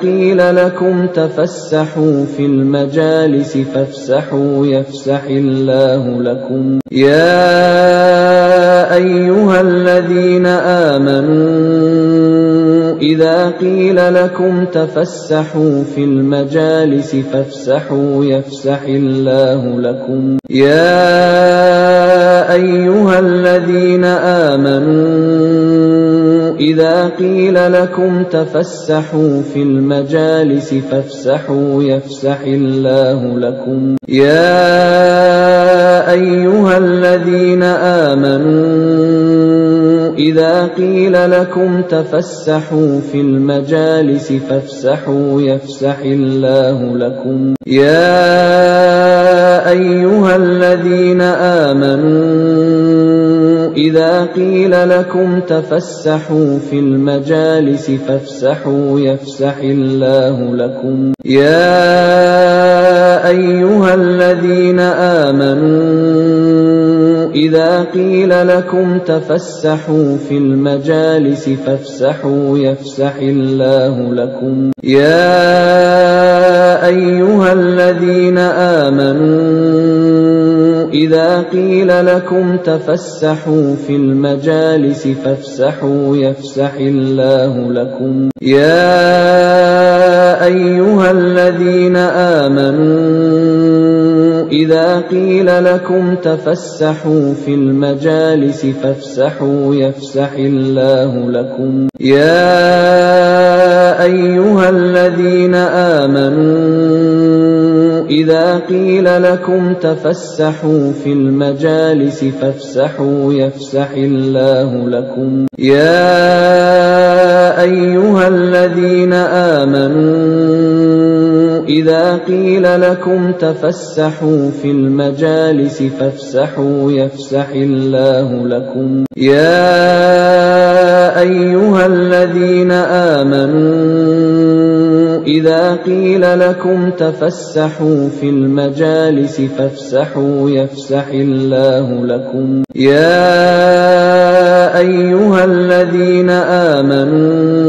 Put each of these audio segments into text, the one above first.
قيل لكم تفسحوا في المجالس فافسحوا يفسح الله لكم يا أيها الذين آمنوا إذا قيل لكم تفسحوا في المجالس فافسحوا يفسح الله لكم يا أيها الذين آمنوا إذا قيل لكم تفسحوا في المجالس فافسحوا يفسح الله لكم يا أيها الذين آمنوا إذا قيل لكم تفسحوا في المجالس فافسحوا يفسح الله لكم يا أيها الذين آمنوا إذا قيل لكم تفسحوا في المجالس فافسحوا يفسح الله لكم يا أيها الذين آمنوا إذا قيل لكم تفسحوا في المجالس فافسحوا يفسح الله لكم يا أيها الذين آمنوا إذا قيل لكم تفسحوا في المجالس فافسحوا يفسح الله لكم يا أيها الذين آمنوا إذا قيل لكم تفسحوا في المجالس فافسحوا يفسح الله لكم يا أيها الذين آمنوا إذا قيل لكم تفسحوا في المجالس فافسحوا يفسح الله لكم يا أيها الذين آمنوا إذا قيل لكم تفسحوا في المجالس فافسحوا يفسح الله لكم يا أيها الذين آمنوا إذا قيل لكم تفسحوا في المجالس فافسحوا يفسح الله لكم يا أيها الذين آمنوا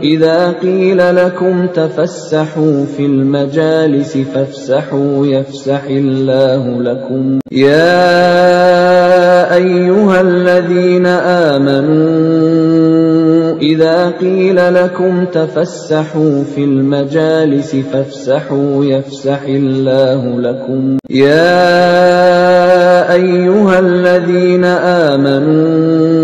إذا قيل لكم تفسحوا في المجالس فافسحوا يفسح الله لكم يا أيها الذين آمنوا إذا قيل لكم تفسحوا في المجالس فافسحوا يفسح الله لكم يا أيها الذين آمنوا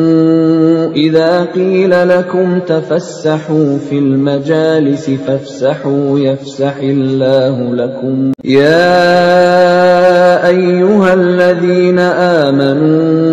إذا قيل لكم تفسحوا في المجالس فافسحوا يفسح الله لكم يا أيها الذين آمنوا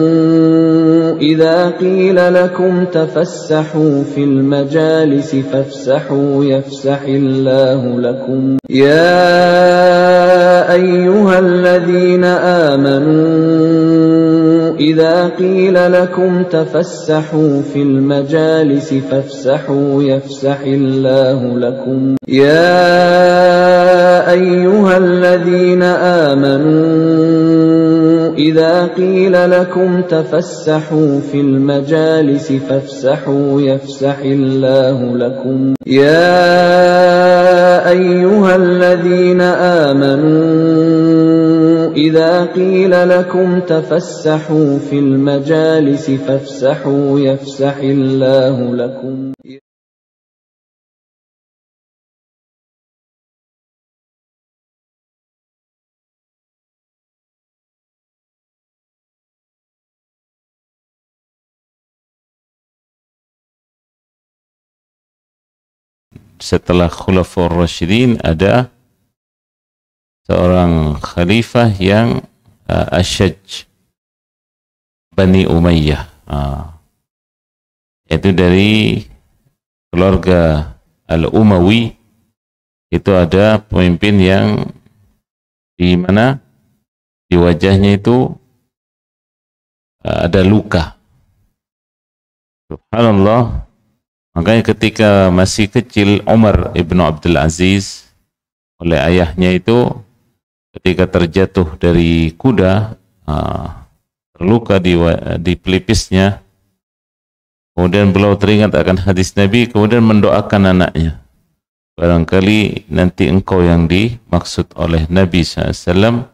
إذا قيل لكم تفسحوا في المجالس فافسحوا يفسح الله لكم يا أيها الذين آمنوا إذا قيل لكم تفسحوا في المجالس فافسحوا يفسح الله لكم يا أيها الذين آمنوا إذا قيل لكم تفسحوا في المجالس فافسحوا يفسح الله لكم يا أيها الذين آمنوا إذا قيل لكم تفسحوا في المجالس فافسحوا يفسح الله لكم. Setelah Khulafaur Rasyidin ada seorang khalifah yang Asyaj Bani Umayyah, yaitu dari keluarga Al-Umawi. Itu ada pemimpin yang di mana di wajahnya itu ada luka. Subhanallah. Makanya ketika masih kecil Umar ibn Abdul Aziz oleh ayahnya itu ketika terjatuh dari kuda, terluka di pelipisnya, kemudian beliau teringat akan hadis Nabi, kemudian mendoakan anaknya. barangkali nanti engkau yang dimaksud oleh Nabi SAW,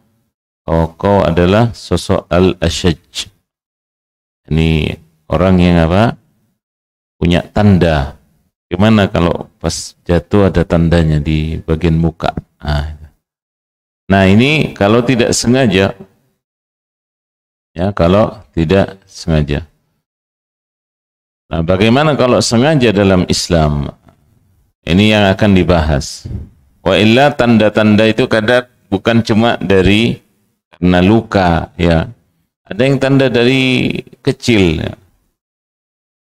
kau adalah sosok al-Ashaj. Ini orang yang apa? Punya tanda. Gimana kalau pas jatuh ada tandanya di bagian muka? Nah ini kalau tidak sengaja, ya kalau tidak sengaja. Nah bagaimana kalau sengaja dalam Islam? Ini yang akan dibahas. Wa illa tanda-tanda itu kadang bukan cuma dari karena luka, ya. Ada yang tanda dari kecil. Ya.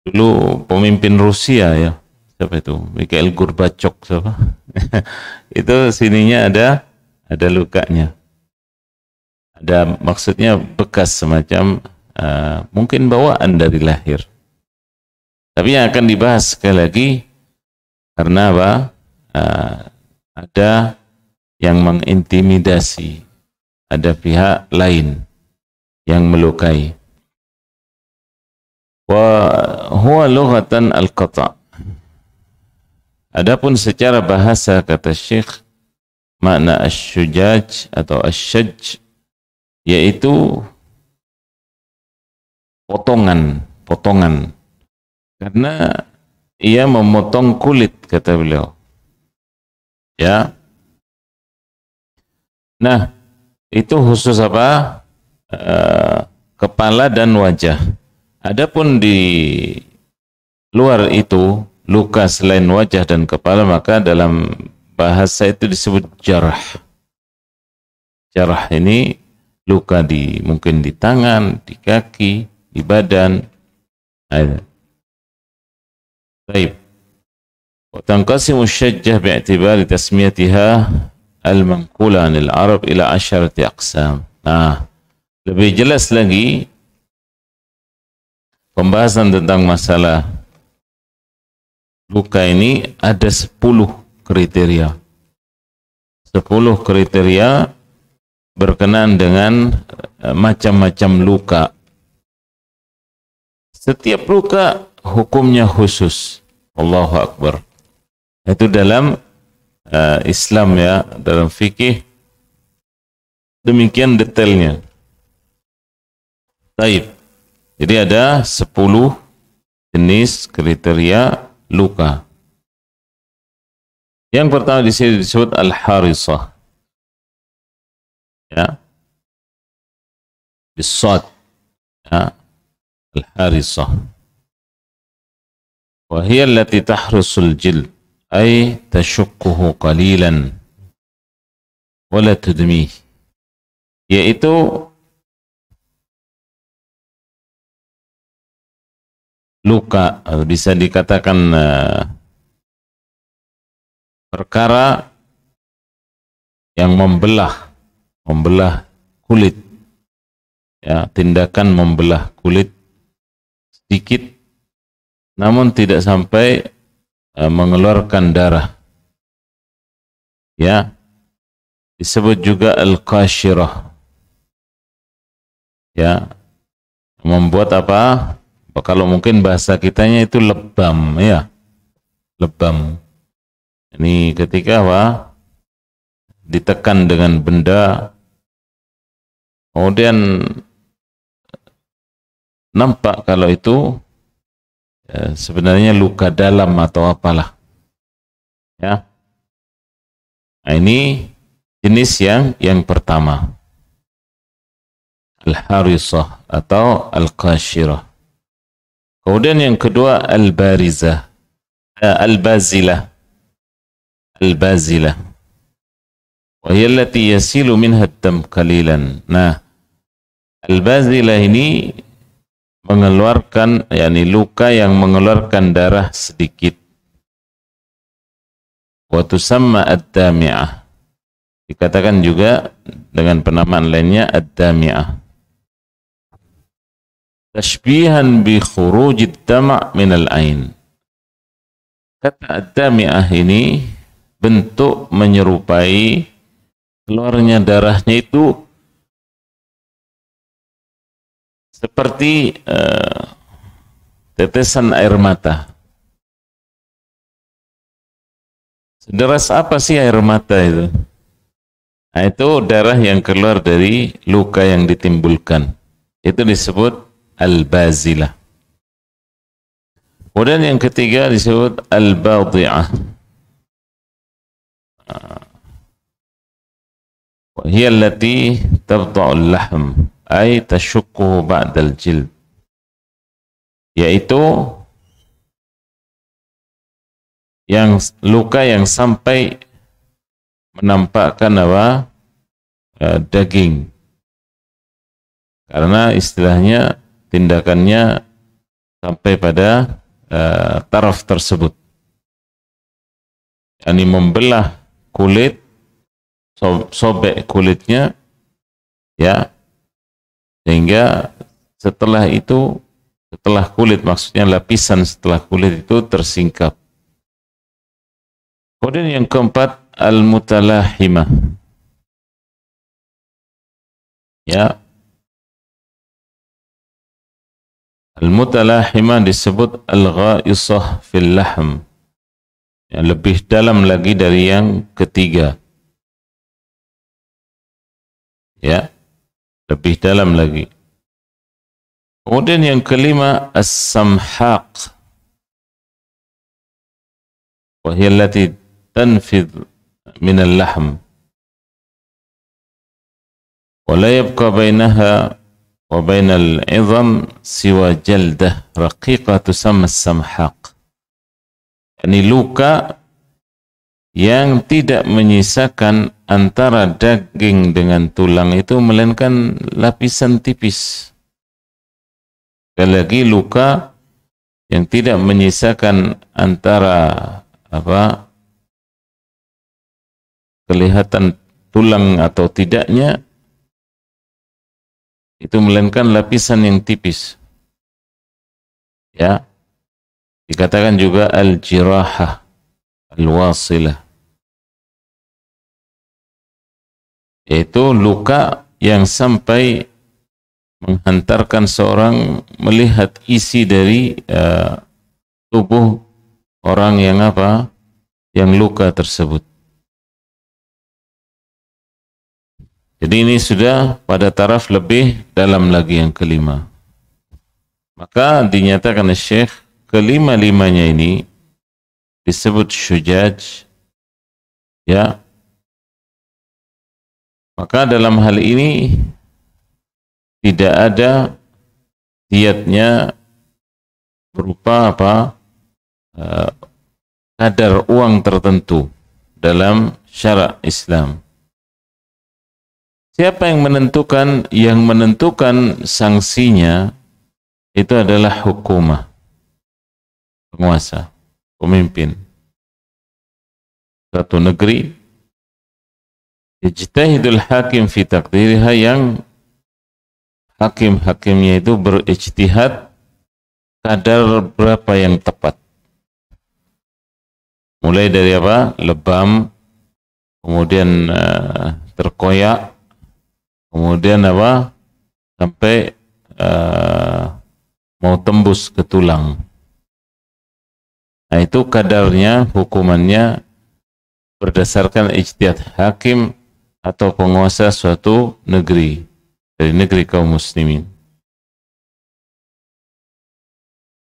Dulu pemimpin Rusia, ya, siapa itu? Mikhail Gorbachev, siapa? Itu sininya ada lukanya. Ada maksudnya bekas semacam mungkin bawaan dari lahir. Tapi yang akan dibahas sekali lagi karena apa? Ada yang mengintimidasi, ada pihak lain yang melukai. Wa huwa lughatan al-qata'. Adapun secara bahasa kata Syekh, makna asy-syujaj atau asy-syajj yaitu potongan. Karena ia memotong kulit, kata beliau. Ya. Nah, itu khusus apa? Kepala dan wajah. Adapun di luar itu, luka selain wajah dan kepala, maka dalam bahasa itu disebut jarah. Jarah ini luka mungkin di tangan, di kaki, di badan. Baik. Wa tanqasimu asy-syajjah bi'tibari tasmiyatiha al-manqula 'anil Arab ila 10 aqsam. Nah, lebih jelas lagi pembahasan tentang masalah luka ini ada 10 kriteria. 10 kriteria berkenaan dengan macam-macam luka. Setiap luka hukumnya khusus. Allahu Akbar. Itu dalam Islam, ya, dalam fikih demikian detailnya. Baik. Jadi ada 10 jenis kriteria luka. Yang pertama di sini disebut al-harisah. Ya. Bisad. Ya. Al-harisah. Wa hiya allati tahrusul jild ay tashukkuhu qalilan wa la tudmih. Yaitu luka, bisa dikatakan perkara yang membelah kulit, ya, tindakan membelah kulit sedikit namun tidak sampai mengeluarkan darah, ya, disebut juga al-qashirah, ya, membuat apa? Kalau mungkin bahasa kitanya itu lebam, ya, lebam. Ini ketika apa? Ditekan dengan benda, kemudian nampak kalau itu sebenarnya luka dalam atau apalah, ya. Nah, ini jenis yang pertama, al-harisah atau al-qashirah. Kemudian yang kedua al-barizah, al-bazilah, al-bazilah. Wa hiya allati yasilu minha ad-dam qalilan. Nah, al-bazilah ini mengeluarkan, yakni luka yang mengeluarkan darah sedikit. Wa tusamma ad-dami'ah. Dikatakan juga dengan penamaan lainnya ad-dami'ah. Tashbihan bi khurujid dam' min al-ain. Kata ad-dami'ah ini bentuk menyerupai keluarnya darahnya itu seperti tetesan air mata. Deras apa sih air mata itu? Nah, itu darah yang keluar dari luka yang ditimbulkan. Itu disebut al-bazilah. Kemudian yang ketiga disebut al-badi'ah. Hiya allati tabda'u al-lahm ay tashukkuhu ba'da al-jild. Yaitu yang luka yang sampai menampakkan apa? Daging. Karena istilahnya tindakannya sampai pada taraf tersebut. Yani membelah kulit, sobek kulitnya, ya, sehingga setelah itu, setelah kulit, maksudnya lapisan setelah kulit itu tersingkap. Kemudian yang keempat, al-mutalahimah. Ya. Al-mutalahimah disebut al-ghaisah fil lahm. Yang lebih dalam lagi dari yang ketiga. Ya. Lebih dalam lagi. Kemudian yang kelima, as-samhaq. Wa hiya allati tanfidh min al-lahm. Wa la yabqa bainaha wa bainal 'idham siwa jaldah raqiqah tusamma as-samhaq. Yani luka yang tidak menyisakan antara daging dengan tulang itu melainkan lapisan tipis. Sekali lagi, luka yang tidak menyisakan antara kelihatan tulang atau tidaknya, itu melainkan lapisan yang tipis. Ya. Dikatakan juga al-jirahah al-wasilah. Yaitu luka yang sampai menghantarkan seorang melihat isi dari tubuh orang yang yang luka tersebut. Jadi ini sudah pada taraf lebih dalam lagi yang kelima. Maka dinyatakan oleh Syekh, kelima-limanya ini disebut syujaj. Ya. Maka dalam hal ini tidak ada diatnya berupa kadar uang tertentu dalam syarak Islam. Siapa yang menentukan? Yang menentukan sanksinya itu adalah hukumah, penguasa, pemimpin suatu negeri. Ijtihadul hakim fi taqdiriha, yang hakim-hakimnya itu berijtihad kadar berapa yang tepat. Mulai dari lebam, kemudian terkoyak, kemudian sampai mau tembus ke tulang. Nah, itu kadarnya, hukumannya berdasarkan ijtihad hakim atau penguasa suatu negeri, dari negeri kaum muslimin.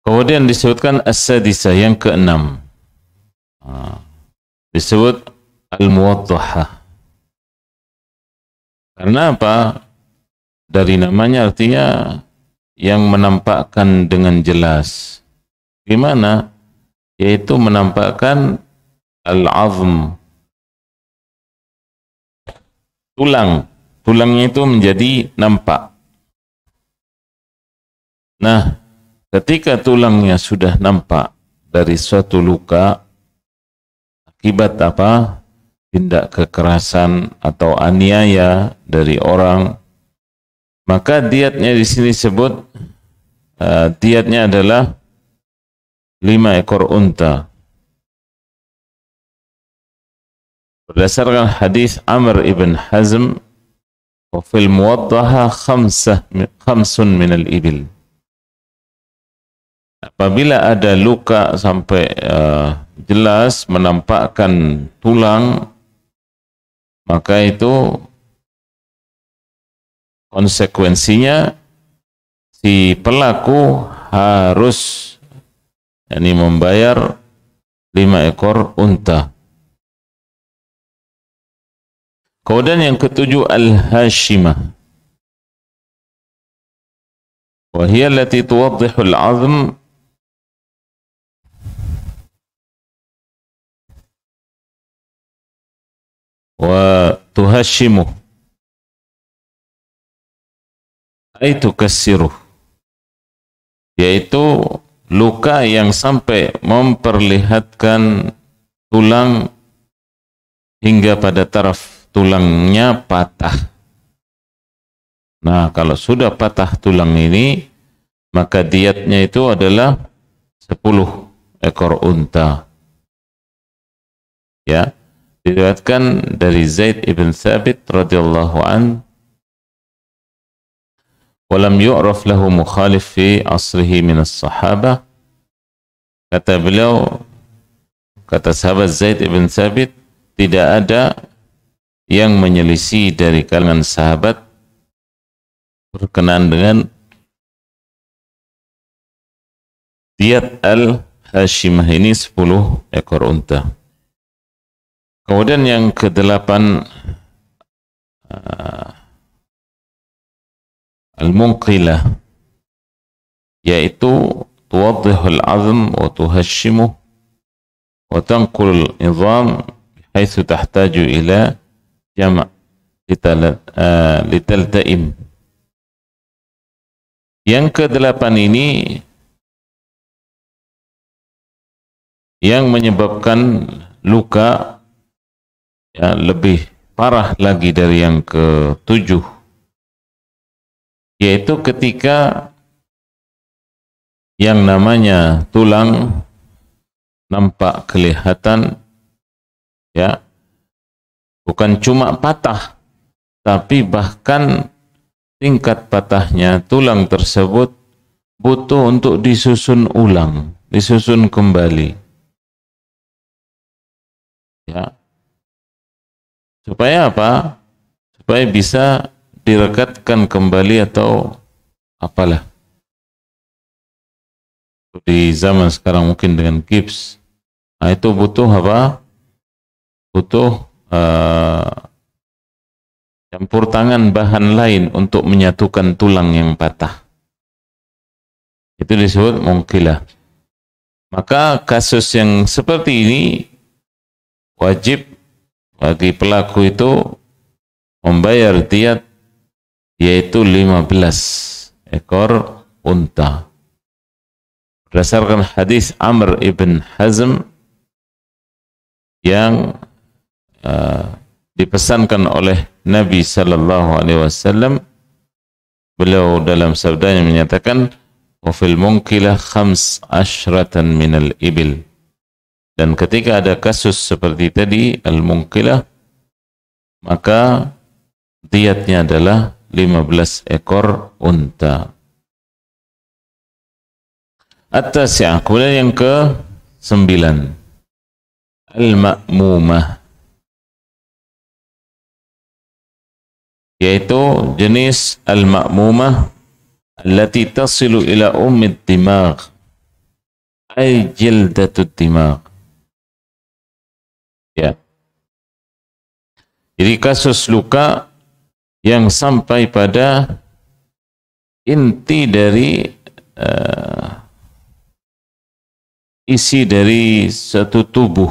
Kemudian disebutkan as-sadisah, yang keenam. Disebut al-muwaddahah. Karena apa? Dari namanya artinya yang menampakkan dengan jelas. Gimana? Yaitu menampakkan al-azm, tulangnya itu menjadi nampak. Nah, ketika tulangnya sudah nampak dari suatu luka akibat tindak kekerasan atau aniaya dari orang, maka diatnya di sini sebut diatnya adalah 5 ekor unta. Berdasarkan hadis Amr ibn Hazm, wa fil muwaddaha khamsun min al-ibil. Apabila ada luka sampai jelas menampakkan tulang, maka itu konsekuensinya si pelaku harus membayar 5 ekor unta. Kemudian yang ketujuh al-hashimah. Wa hiya allati tuwaddihu al-'azm wa tuhashimuh ay tukassiruh, yaitu luka yang sampai memperlihatkan tulang hingga pada taraf tulangnya patah. Nah, kalau sudah patah tulang ini, maka diatnya itu adalah 10 ekor unta. Ya, diriwayatkan dari Zaid ibn Thabit radhiyallahu an, walam yu'raf lahu mukhalif fi asrihi min as-sahabah. Kata beliau, kata sahabat Zaid ibn Thabit, tidak ada yang menyelisih dari kalangan sahabat berkenaan dengan diat al-hashimah ini 10 ekor unta. Kemudian yang ke-8 al-munqilah, yaitu tuwaddihul azm wa tuhashimuh wa tanqul al-idham haitsu tahtaju ila jama' litaltaim. Yang ke-8 ini yang menyebabkan luka lebih parah lagi dari yang ke-7, yaitu ketika yang namanya tulang nampak kelihatan, bukan cuma patah, tapi bahkan tingkat patahnya tulang tersebut butuh untuk disusun ulang, disusun kembali. Supaya apa? Supaya bisa direkatkan kembali atau apalah. Di zaman sekarang mungkin dengan gips. Nah, itu butuh apa? Butuh campur tangan bahan lain untuk menyatukan tulang yang patah. Itu disebut munqilah. Maka kasus yang seperti ini wajib bagi pelaku itu membayar diat, yaitu 15 ekor unta. Berdasarkan hadis Amr ibn Hazm yang dipesankan oleh Nabi sallallahu alaihi wasallam, beliau dalam sabdanya menyatakan wa fil munqilah 15 minal ibil. Dan ketika ada kasus seperti tadi al-munqilah, maka diatnya adalah 15 ekor unta. At-tasi'ah, kemudian yang ke-9 al-ma'mumah, yaitu jenis al-ma'mumah allati tasilu ila ummid dimagh ay jildatud dimagh. Jadi kasus luka yang sampai pada inti dari isi dari satu tubuh.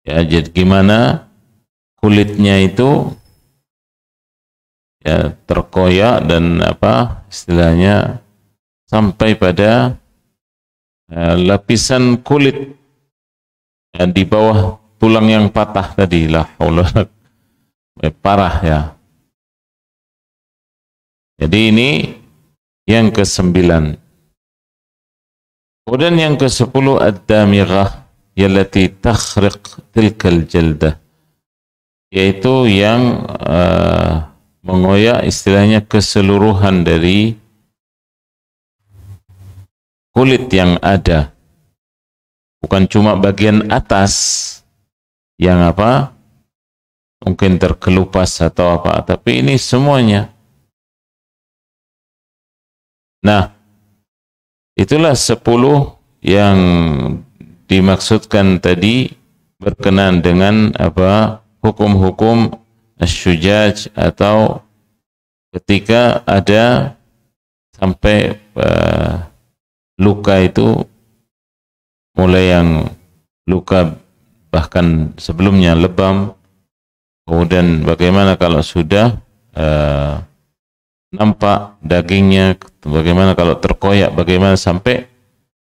Jadi gimana kulitnya itu terkoyak dan istilahnya sampai pada lapisan kulit di bawah tulang yang patah tadi, parah ya. Jadi ini yang ke-9. Kemudian yang ke-10 ad-damighah yallati takhriq tilkal jaldah, yaitu yang mengoyak istilahnya keseluruhan dari kulit yang ada. Bukan cuma bagian atas yang apa mungkin terkelupas atau apa, tapi ini semuanya. Nah, itulah 10 yang dimaksudkan tadi berkenaan dengan apa hukum-hukum asyujaj, atau ketika ada sampai luka itu mulai yang luka bahkan sebelumnya lebam, kemudian bagaimana kalau sudah nampak dagingnya, bagaimana kalau terkoyak, bagaimana sampai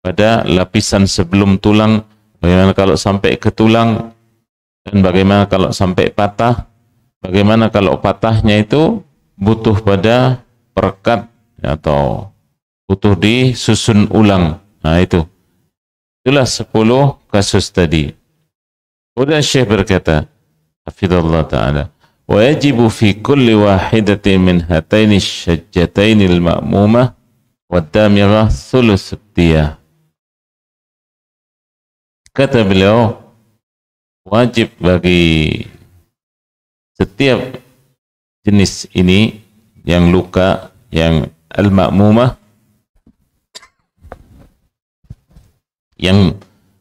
pada lapisan sebelum tulang, bagaimana kalau sampai ke tulang, dan bagaimana kalau sampai patah, bagaimana kalau patahnya itu butuh pada perekat atau butuh disusun ulang. Nah itulah 10 kasus tadi. Kemudian Syekh berkata, hafizallahu ta'ala, wa yajibu fi kulli wahidatin min hataini syajjataini al-ma'mumah wad-damighah thuluth diyah. Kata beliau, wajib bagi setiap jenis ini, yang luka, yang al-ma'mumah, yang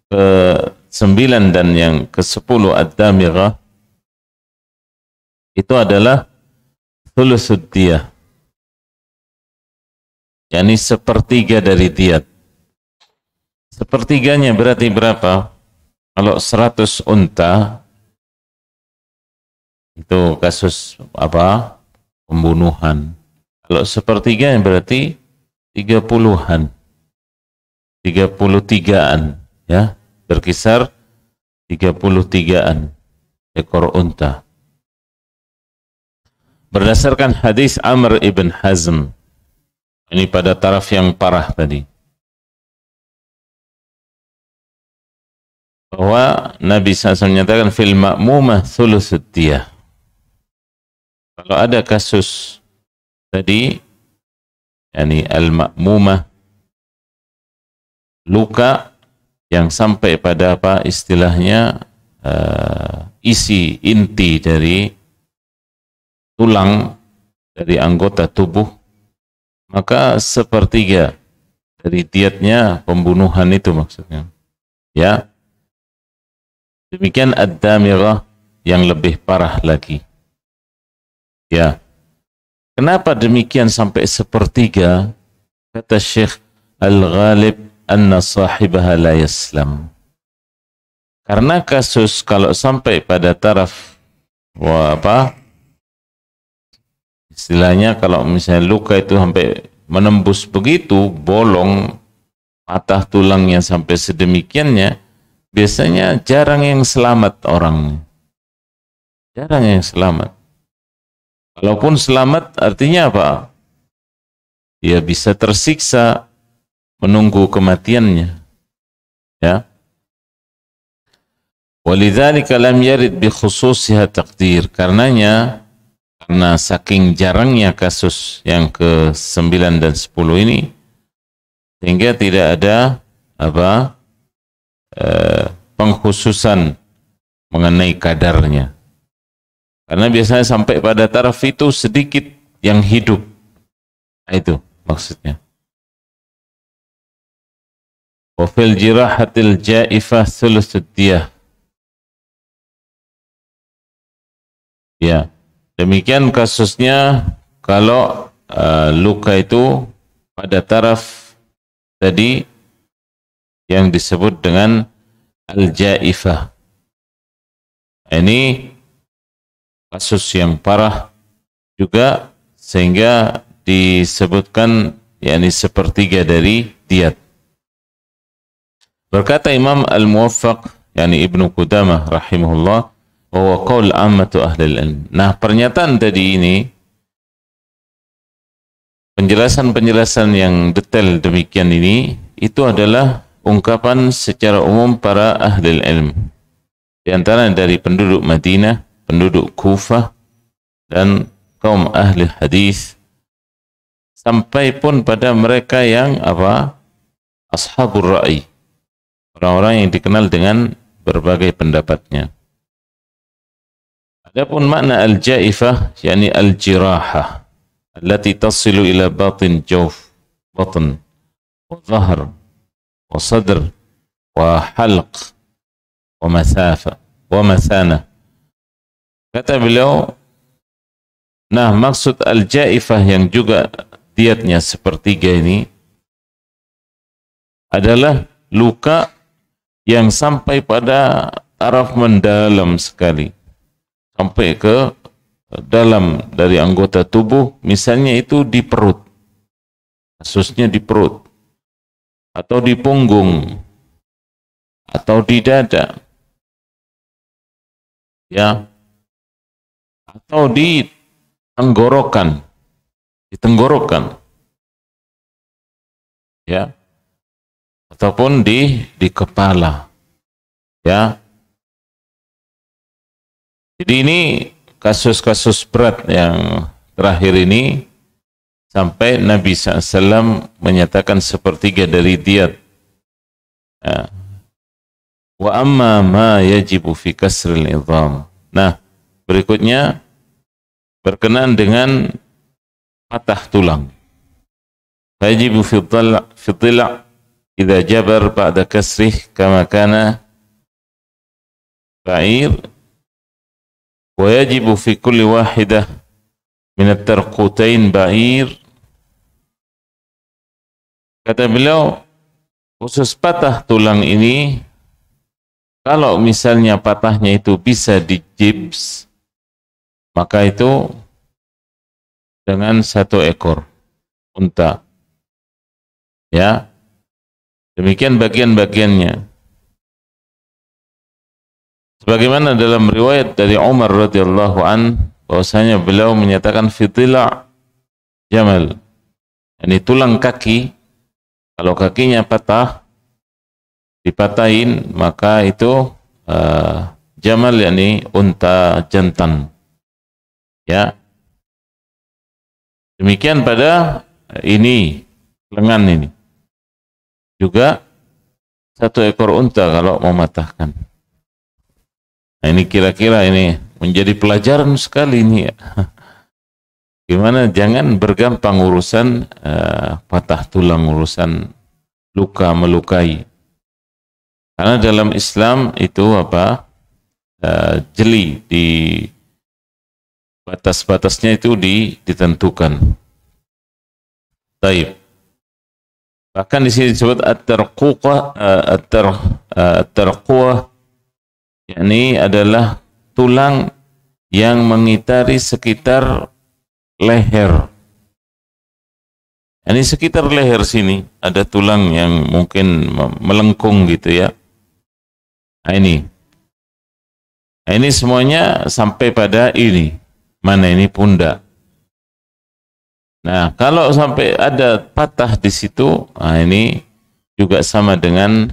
ke-9 dan yang ke-10 ad-damighah, itu adalah thulutsud diyah, yakni sepertiga dari diyat. Sepertiganya berarti berapa? Kalau 100 unta, itu kasus apa? Pembunuhan. Kalau sepertiganya berarti 30-an, 33-an, ya, berkisar 33-an ekor unta. Berdasarkan hadis Amr ibn Hazm, ini pada taraf yang parah tadi, bahwa Nabi SAW menyatakan fil ma'mumah thulutsud diyah. Kalau ada kasus tadi, yakni al-ma'mumah, luka yang sampai pada apa istilahnya isi inti dari tulang, dari anggota tubuh, maka sepertiga dari diyatnya pembunuhan itu maksudnya, ya. Demikian ad-damighah yang lebih parah lagi, ya. Kenapa demikian sampai sepertiga? Kata Syekh, al-ghalib anna sahibaha la yaslam. Karena kasus kalau sampai pada taraf istilahnya, kalau misalnya luka itu sampai menembus begitu, bolong, patah tulangnya sampai sedemikiannya, biasanya jarang yang selamat orang. Jarang yang selamat. Kalaupun selamat, artinya apa? Dia bisa tersiksa menunggu kematiannya. Ya. Walidzalika lam yarid bi khususiha taqdir. Karena saking jarangnya kasus yang ke-9 dan 10 ini, sehingga tidak ada pengkhususan mengenai kadarnya. Karena biasanya sampai pada taraf itu sedikit yang hidup. Nah, itu maksudnya. Wa fil jirahatil jaifah thulutsud diyah. Ya, demikian kasusnya kalau luka itu pada taraf tadi yang disebut dengan al-jaifah. Ini kasus yang parah juga, sehingga disebutkan yakni sepertiga dari diyat. Berkata Imam Al-Muwaffaq, yakni Ibnu Qudamah rahimahullah, bahwa qaul ammatu ahli ilm. Nah, pernyataan tadi ini, penjelasan-penjelasan yang detail demikian ini, itu adalah ungkapan secara umum para ahli ilm. Di antara dari penduduk Madinah, penduduk Kufah, dan kaum ahli hadis, sampai pun pada mereka yang ashabur ra'i, orang-orang yang dikenal dengan berbagai pendapatnya. Adapun makna al-jaifah yakni al-jirahah allati tasilu ila batin jawf, batn wa dhahr wa sadr wa halq wa masafa wa masana. Kata beliau, nah maksud al-jaifah yang juga diatnya sepertiga ini adalah luka yang sampai pada taraf mendalam sekali, sampai ke dalam dari anggota tubuh, misalnya itu di perut, kasusnya di perut, atau di punggung, atau di dada, ya, atau di tenggorokan, ya, ataupun di kepala, ya. Jadi ini kasus-kasus berat yang terakhir ini sampai Nabi SAW menyatakan sepertiga dari diat. Ya. Wa amma ma yajibu fi kasril idham. Nah, berikutnya berkenaan dengan patah tulang. Yajibu fi dhila' idza jabar ba'da kasrih kama kana ba'ir wa yajibu fi kulli wahidah min at-tarqutain ba'ir. Kata beliau, khusus patah tulang ini, kalau misalnya patahnya itu bisa dijibs, maka itu dengan 1 ekor unta, ya, demikian bagian-bagiannya. Sebagaimana dalam riwayat dari Umar radhiyallahu an, bahwasanya beliau menyatakan fitila jamal, ini tulang kaki, kalau kakinya patah, dipatahin, maka itu jamal, yakni unta jantan, ya. Demikian pada ini, lengan ini juga 1 ekor unta kalau mematahkan. Nah, ini kira-kira ini menjadi pelajaran sekali ini, ya. Gimana jangan bergampang urusan patah tulang, urusan luka melukai. Karena dalam Islam itu apa? Jeli, di batas-batasnya itu ditentukan. Taib. Bahkan di sini disebut at-tarquwah, yakni adalah tulang yang mengitari sekitar leher. Ini sekitar leher sini ada tulang yang mungkin melengkung gitu, ya. Nah, ini semuanya sampai pada ini. Mana ini pundak. Nah, kalau sampai ada patah di situ, nah ini juga sama dengan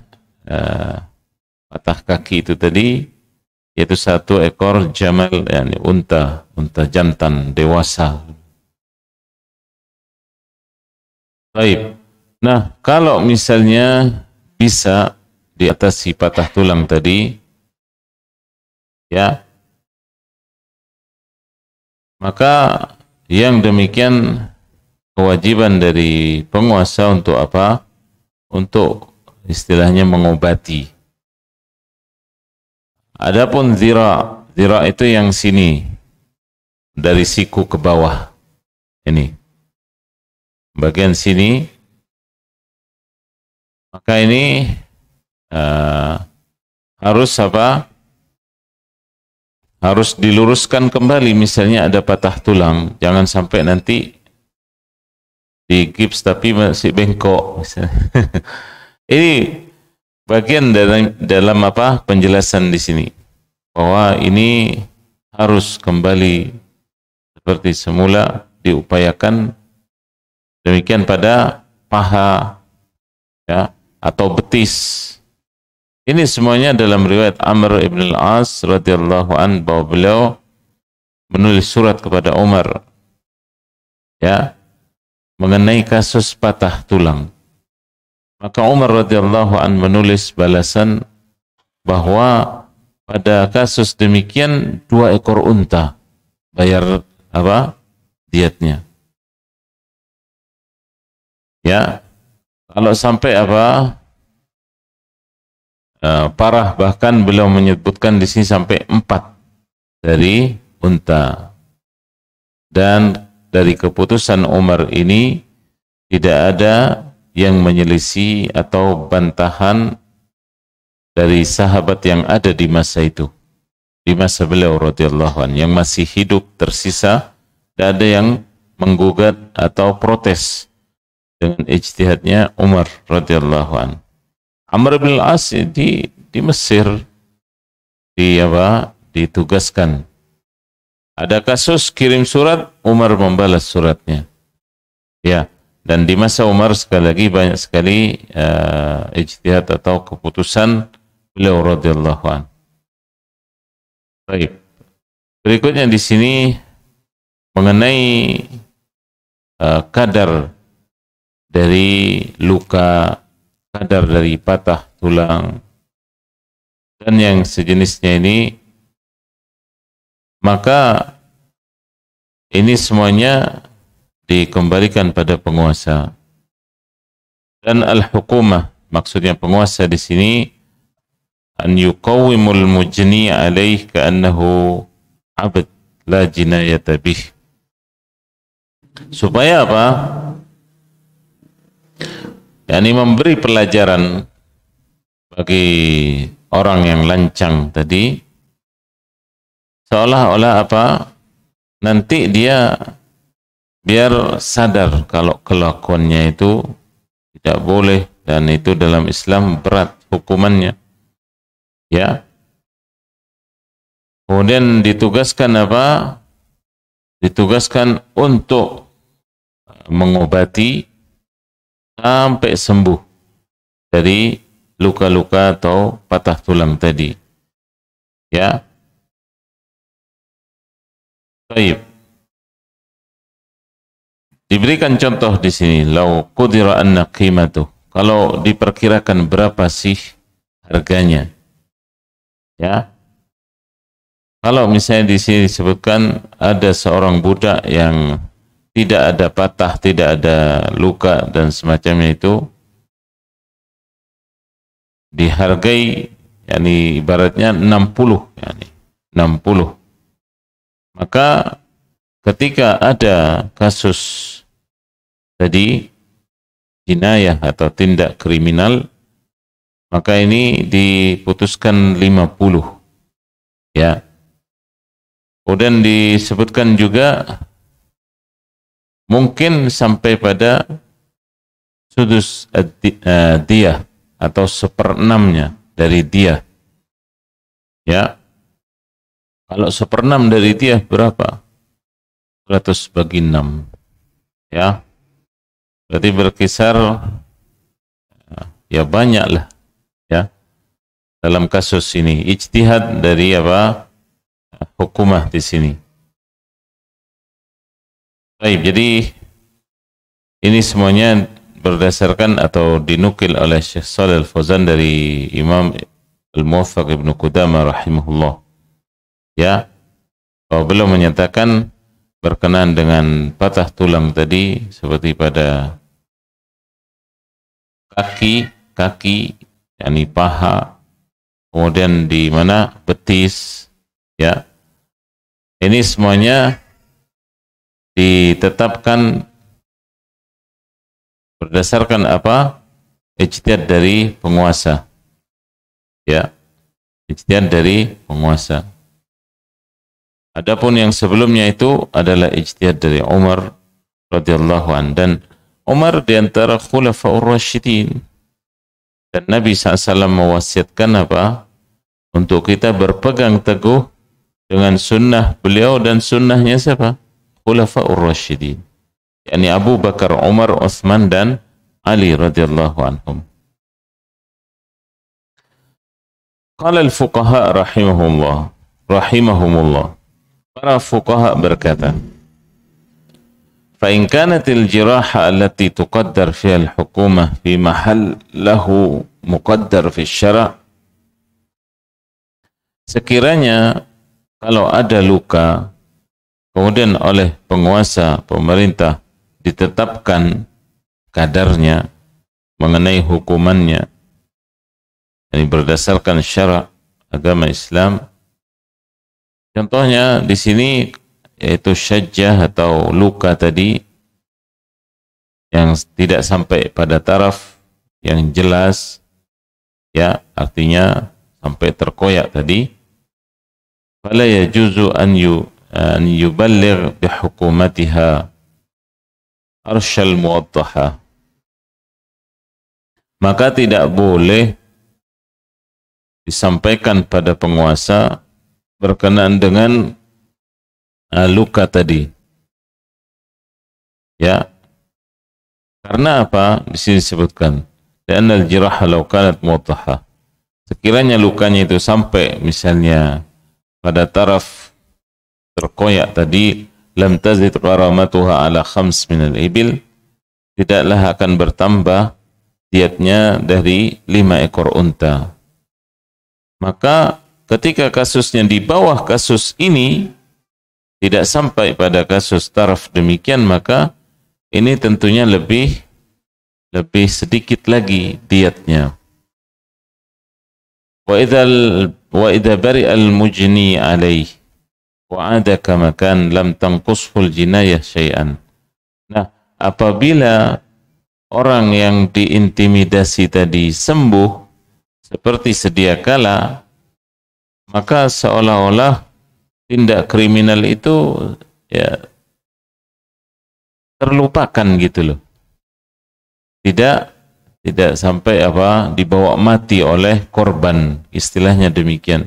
patah kaki itu tadi, yaitu 1 ekor jamal, yakni unta jantan dewasa. Baik. Nah, kalau misalnya bisa diatasi patah tulang tadi, ya, maka yang demikian kewajiban dari penguasa untuk apa? Untuk istilahnya mengobati. Adapun zira itu yang sini, dari siku ke bawah. Ini. Bagian sini, maka ini harus apa? Harus diluruskan kembali. Misalnya ada patah tulang, jangan sampai nanti di gips tapi masih bengkok. Ini bagian dalam apa? Penjelasan di sini, bahwa ini harus kembali seperti semula, diupayakan. Demikian pada paha, ya, atau betis. Ini semuanya dalam riwayat Amr ibn al-As radhiyallahu an, bahwa beliau menulis surat kepada Umar, ya, mengenai kasus patah tulang. Maka Umar radhiyallahu an menulis balasan bahwa pada kasus demikian 2 ekor unta bayar dietnya. Ya, kalau sampai parah, bahkan beliau menyebutkan di sini sampai 4 dari unta. Dan dari keputusan Umar ini tidak ada yang menyelisih atau bantahan dari sahabat yang ada di masa itu, di masa beliau radhiyallahu anhu yang masih hidup tersisa. Tidak ada yang menggugat atau protes dengan ijtihadnya Umar radhiyallahu anhu. Amr bin al-As di Mesir ditugaskan. Ada kasus kirim surat, Umar membalas suratnya. Ya, dan di masa Umar sekali lagi banyak sekali ijtihad atau keputusan beliau radhiyallahu anhu. Baik. Berikutnya di sini mengenai kadar dari luka, kadar dari patah tulang dan yang sejenisnya ini, maka ini semuanya dikembalikan pada penguasa. Dan al-hukumah, maksudnya penguasa di sini, an yuqawwimul mujni alaih ka'annahu abd la jinayata bih. Supaya apa? Yani memberi pelajaran bagi orang yang lancang tadi, seolah-olah nanti dia biar sadar kalau kelakuannya itu tidak boleh dan itu dalam Islam berat hukumannya. Ya. Kemudian ditugaskan Ditugaskan untuk mengobati sampai sembuh dari luka-luka atau patah tulang tadi. Ya. Baik. Diberikan contoh di sini, lau qudira anna qimatuh. Kalau diperkirakan berapa sih harganya? Ya. Kalau misalnya di sini disebutkan ada seorang budak yang tidak ada patah, tidak ada luka dan semacamnya itu, dihargai, yakni ibaratnya 60, yakni 60. Maka ketika ada kasus tadi jinayah atau tindak kriminal, maka ini diputuskan 50. Ya. Kemudian disebutkan juga mungkin sampai pada sudus diyah atau 1/6 dari diyah. Ya. Kalau 1/6 dari diyah berapa? 100 bagi 6. Ya. Berarti berkisar ya banyak lah. Ya. Dalam kasus ini ijtihad dari hukumah di sini. Baik, jadi ini semuanya berdasarkan atau dinukil oleh Syekh Shalih Al-Fauzan dari Imam Al-Muwaffaq Ibnu Qudamah rahimahullah. Ya, bahwa beliau menyatakan berkenaan dengan patah tulang tadi seperti pada kaki, yakni paha, kemudian di mana betis, ya. Ini semuanya ditetapkan berdasarkan ijtihad dari penguasa. Ya. Ijtihad dari penguasa. Adapun yang sebelumnya itu adalah ijtihad dari Umar radhiyallahu anhu, dan Umar di antara khulafaur rasyidin. Dan Nabi SAW mewasiatkan untuk kita berpegang teguh dengan sunnah beliau dan sunnahnya siapa? Khulafaur rasyidin. yakni Abu Bakar, Umar, Utsman dan Ali radhiyallahu anhum. Qala al-fuqaha rahimahumullah. Para fuqaha berkata, فإن كانت الجراحة التي تقدر فيها الحكومة في محل له مقدر في الشرع, sekiranya kalau ada luka kemudian oleh penguasa pemerintah ditetapkan kadarnya mengenai hukumannya, ini berdasarkan syara agama Islam. Contohnya di sini yaitu syajjah atau luka tadi yang tidak sampai pada taraf yang jelas, ya artinya sampai terkoyak tadi. Fala yajuzu an yuballigh bihukumatiha arsyal muwaddaha, maka tidak boleh disampaikan pada penguasa berkenaan dengan luka tadi, ya, karena apa? Di sini disebutkan dan al-jiraha law kanat muwaddaha, sekiranya lukanya itu sampai misalnya pada taraf terkoyak tadi, lam tazid gharamatuha ala 5 min al-ibil, tidaklah akan bertambah diatnya dari 5 ekor unta. Maka ketika kasusnya di bawah kasus ini tidak sampai pada kasus taraf demikian, maka ini tentunya lebih sedikit lagi diatnya. Wa idza bari'a al-mujni alaih wa 'ada kama kan lam tanqushu al-jinayah syai'an. Nah, apabila orang yang diintimidasi tadi sembuh seperti sedia kala, maka seolah-olah tindak kriminal itu ya terlupakan gitu loh. Tidak sampai dibawa mati oleh korban, istilahnya demikian.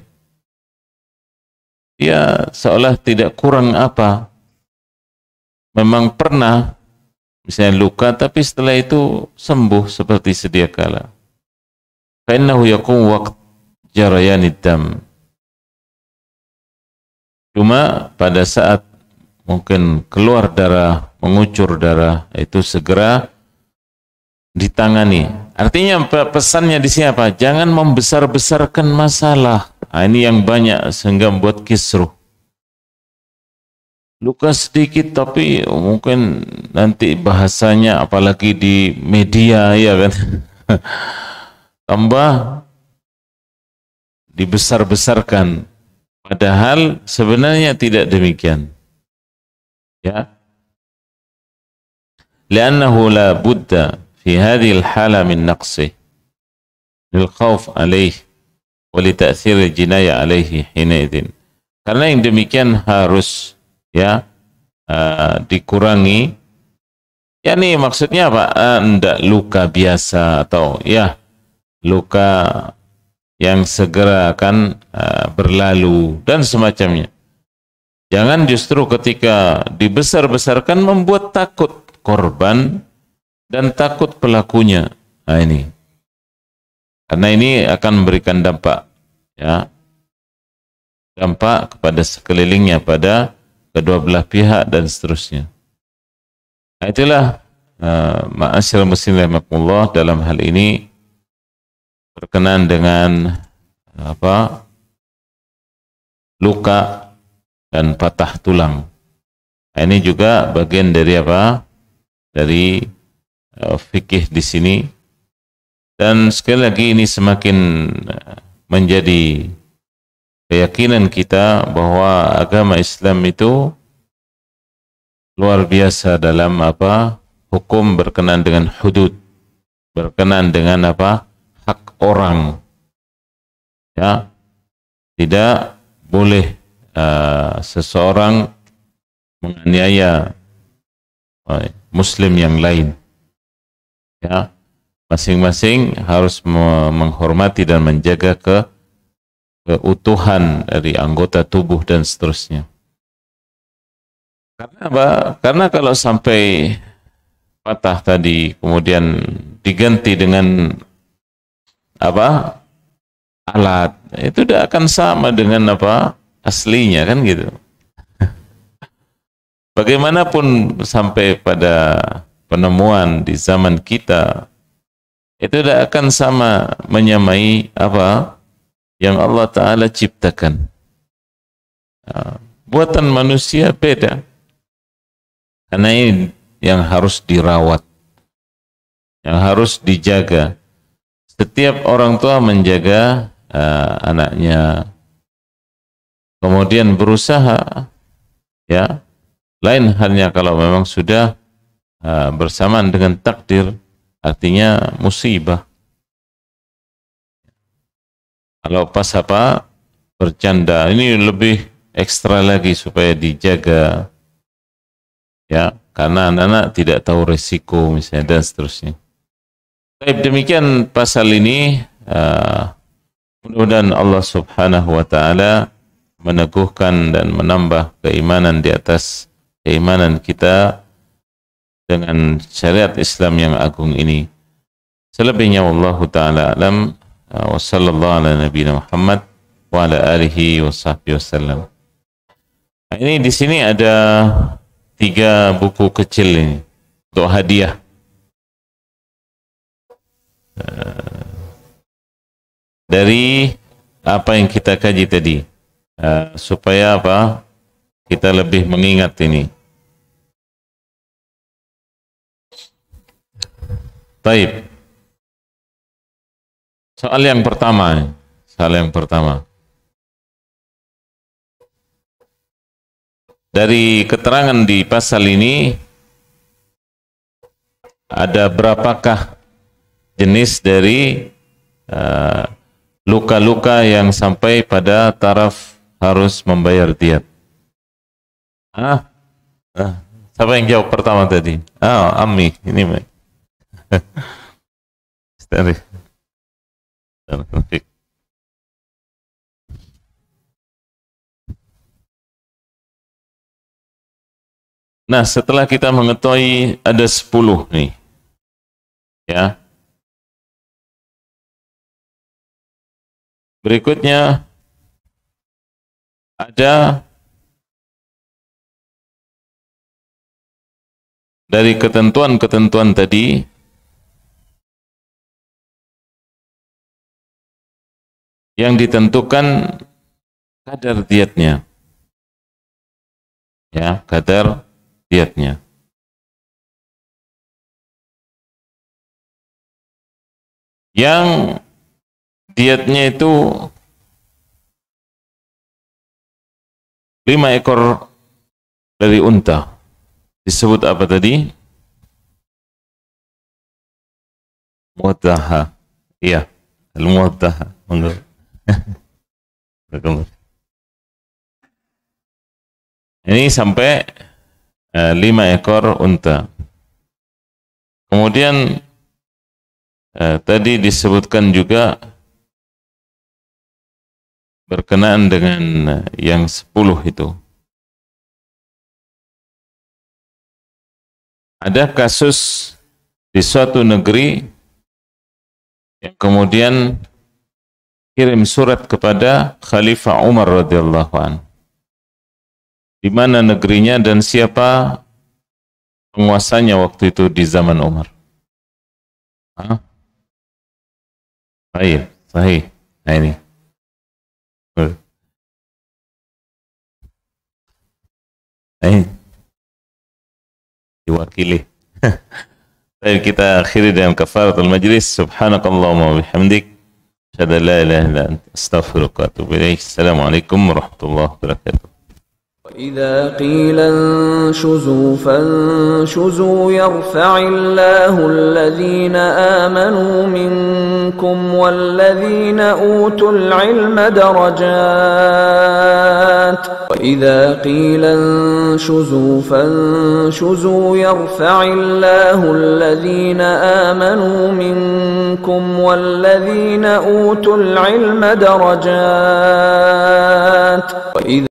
Ya seolah tidak kurang apa. Memang pernah misalnya luka tapi setelah itu sembuh seperti sedia kala. Fa innahu yaqum waqt jarayanid dam. Cuma pada saat mungkin keluar darah, mengucur darah, itu segera ditangani. Artinya pesannya di sini apa? Jangan membesar-besarkan masalah. Nah, ini yang banyak sehingga membuat kisruh. Luka sedikit tapi mungkin nanti bahasanya apalagi di media ya kan. Tambah dibesar-besarkan. Padahal sebenarnya tidak demikian. Ya. Li'annahu la budda fi hadhihi al-hala min naqsih lil khawf alayh wa li ta'thir al-jinayah alayhi hinaidin. Karena yang demikian harus ya dikurangi. Ya nih maksudnya apa? Enggak luka biasa atau ya luka yang segera akan berlalu dan semacamnya. Jangan justru ketika dibesar-besarkan membuat takut korban dan takut pelakunya. Nah ini. Karena ini akan memberikan dampak ya. Dampak kepada sekelilingnya, pada kedua belah pihak dan seterusnya. Nah, itulah ma'asyiral muslimin rahimakumullah dalam hal ini berkenaan dengan luka dan patah tulang. Nah, ini juga bagian dari dari fikih di sini. Dan sekali lagi ini semakin menjadi keyakinan kita bahwa agama Islam itu luar biasa dalam hukum berkenaan dengan hudud, berkenaan dengan hak orang. Ya, tidak boleh seseorang menganiaya muslim yang lain. Ya, masing-masing harus menghormati dan menjaga keutuhan dari anggota tubuh dan seterusnya. Karena apa? Karena kalau sampai patah tadi kemudian diganti dengan alat, itu tidak akan sama dengan aslinya kan gitu. bagaimanapun sampai pada penemuan di zaman kita, itu tidak akan sama menyamai apa yang Allah Ta'ala ciptakan. Buatan manusia beda, karena ini yang harus dirawat, yang harus dijaga. Setiap orang tua menjaga anaknya, kemudian berusaha, ya. Lain halnya kalau memang sudah bersamaan dengan takdir, artinya musibah. Kalau pas apa bercanda, ini lebih ekstra lagi supaya dijaga, ya, karena anak-anak tidak tahu resiko misalnya dan seterusnya. Baik, demikian pasal ini. Mudah-mudahan Allah Subhanahu wa Ta'ala meneguhkan dan menambah keimanan di atas keimanan kita dengan syariat Islam yang agung ini. Selebihnya wallahu ta'ala alam, wa sallallahu ala nabiyina Muhammad wa ala alihi wa sahbihi wasallam. Nah, ini di sini ada 3 buku kecil ini untuk hadiah. Dari apa yang kita kaji tadi, supaya apa? Kita lebih mengingat ini. Baik. Soal yang pertama. Dari keterangan di pasal ini, ada berapakah jenis dari luka-luka yang sampai pada taraf harus membayar diat? Siapa yang jawab pertama tadi? Ammi, ini Mbak. Nah, setelah kita mengetahui ada 10 nih, ya. Berikutnya ada dari ketentuan-ketentuan tadi yang ditentukan kadar diatnya, ya, kadar diatnya. Yang diatnya itu 5 ekor dari unta. Disebut apa tadi? Muwaddaha. Iya, al-muwaddaha. Ini sampai 5 ekor unta. Kemudian tadi disebutkan juga berkenaan dengan yang 10 itu. Ada kasus di suatu negeri yang kemudian kirim surat kepada Khalifah Umar radhiyallahu anhu. Di mana negerinya dan siapa penguasanya waktu itu di zaman Umar? Sahih. Nah ini. Diwakili. Baik, kita akhiri dengan kafaratul majlis. Subhanakallahumma wa bihamdik, asyhadu an la ilaha illa anta, astaghfiruka wa atubu ilaik. Assalamualaikum warahmatullahi wabarakatuh. وإذا قيل انشزوا فانشزوا يرفع الله الذين آمنوا منكم والذين أوتوا العلم درجات وإذا قيل انشزوا فانشزوا يرفع الله الذين آمنوا منكم والذين أوتوا العلم درجات وإذا